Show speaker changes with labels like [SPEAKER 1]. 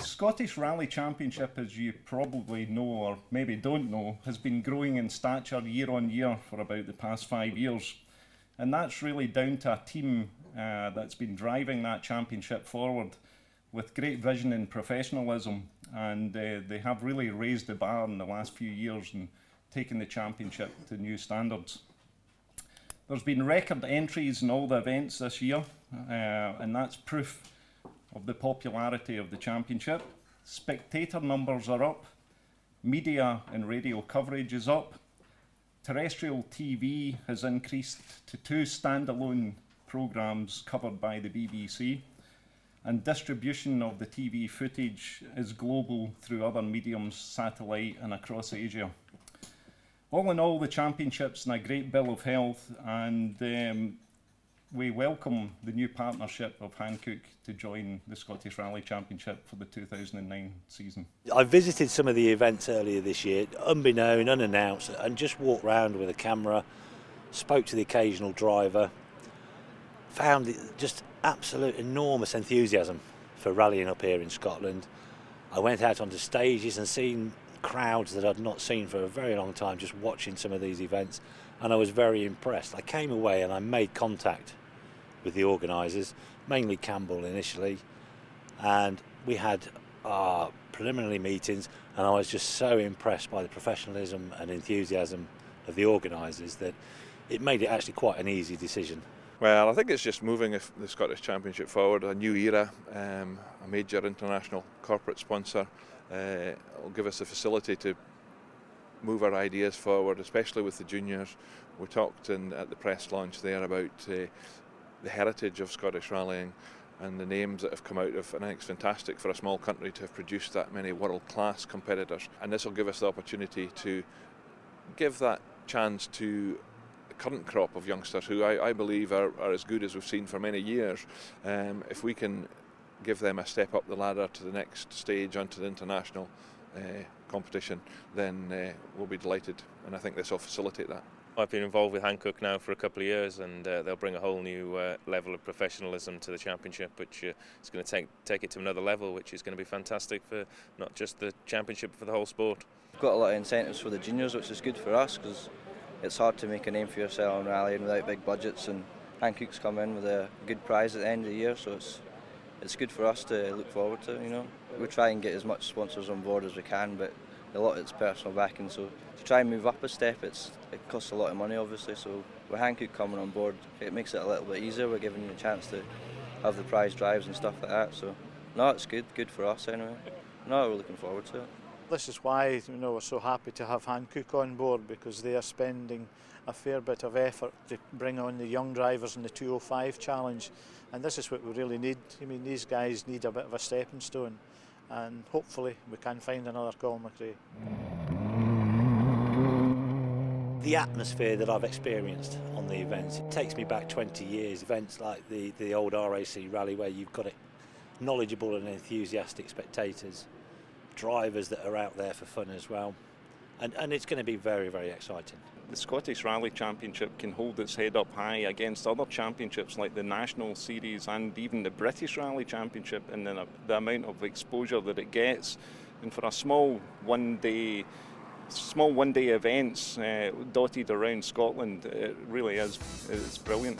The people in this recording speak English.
[SPEAKER 1] Scottish Rally Championship, as you probably know or maybe don't know, has been growing in stature year on year for about the past 5 years. And that's really down to a team that's been driving that championship forward with great vision and professionalism. And they have really raised the bar in the last few years and taken the championship to new standards. There's been record entries in all the events this year, and that's proof of the popularity of the championship. Spectator numbers are up, media and radio coverage is up, terrestrial TV has increased to 2 standalone programmes covered by the BBC, and distribution of the TV footage is global through other mediums, satellite and across Asia. All in all, the championship's in a great bill of health, and we welcome the new partnership of Hankook to join the Scottish Rally Championship for the 2009 season.
[SPEAKER 2] I visited some of the events earlier this year, unbeknown, unannounced, and just walked around with a camera, spoke to the occasional driver, found just absolute enormous enthusiasm for rallying up here in Scotland. I went out onto stages and seen crowds that I'd not seen for a very long time, just watching some of these events, and I was very impressed. I came away and I made contact with the organisers, mainly Campbell initially, and we had our preliminary meetings, and I was just so impressed by the professionalism and enthusiasm of the organisers that it made it actually quite an easy decision.
[SPEAKER 3] Well, I think it's just moving the Scottish Championship forward, a new era, a major international corporate sponsor. It'll give us the facility to move our ideas forward, especially with the juniors. We talked at the press launch there about the heritage of Scottish rallying and the names that have come out of, and I think it's fantastic for a small country to have produced that many world-class competitors. And this will give us the opportunity to give that chance to the current crop of youngsters who I believe are as good as we've seen for many years. If we can give them a step up the ladder to the next stage onto the international competition, then we'll be delighted, and I think this will facilitate that.
[SPEAKER 4] I've been involved with Hankook now for a couple of years, and they'll bring a whole new level of professionalism to the championship, which is going to take it to another level, which is going to be fantastic for not just the championship, but for the whole sport.
[SPEAKER 5] We've got a lot of incentives for the juniors, which is good for us, because it's hard to make a name for yourself in rallying without big budgets, and Hankook's come in with a good prize at the end of the year, so it's good for us to look forward to. We try and get as much sponsors on board as we can, but a lot of it's personal backing, so to try and move up a step, it costs a lot of money obviously, so with Hankook coming on board, it makes it a little bit easier. We're giving you a chance to have the prize drives and stuff like that, so no, it's good for us anyway. No, we're looking forward to it.
[SPEAKER 6] This is why we're so happy to have Hankook on board, because they are spending a fair bit of effort to bring on the young drivers in the 205 challenge, and this is what we really need. These guys need a bit of a stepping stone, and hopefully we can find another Colin McRae.
[SPEAKER 2] The atmosphere that I've experienced on the events, it takes me back 20 years. Events like the old RAC rally, where you've got knowledgeable and enthusiastic spectators, drivers that are out there for fun as well, and it's going to be very, very exciting.
[SPEAKER 1] The Scottish Rally Championship can hold its head up high against other championships like the National Series and even the British Rally Championship, and the amount of exposure that it gets. And for a small one-day events dotted around Scotland, it really is brilliant.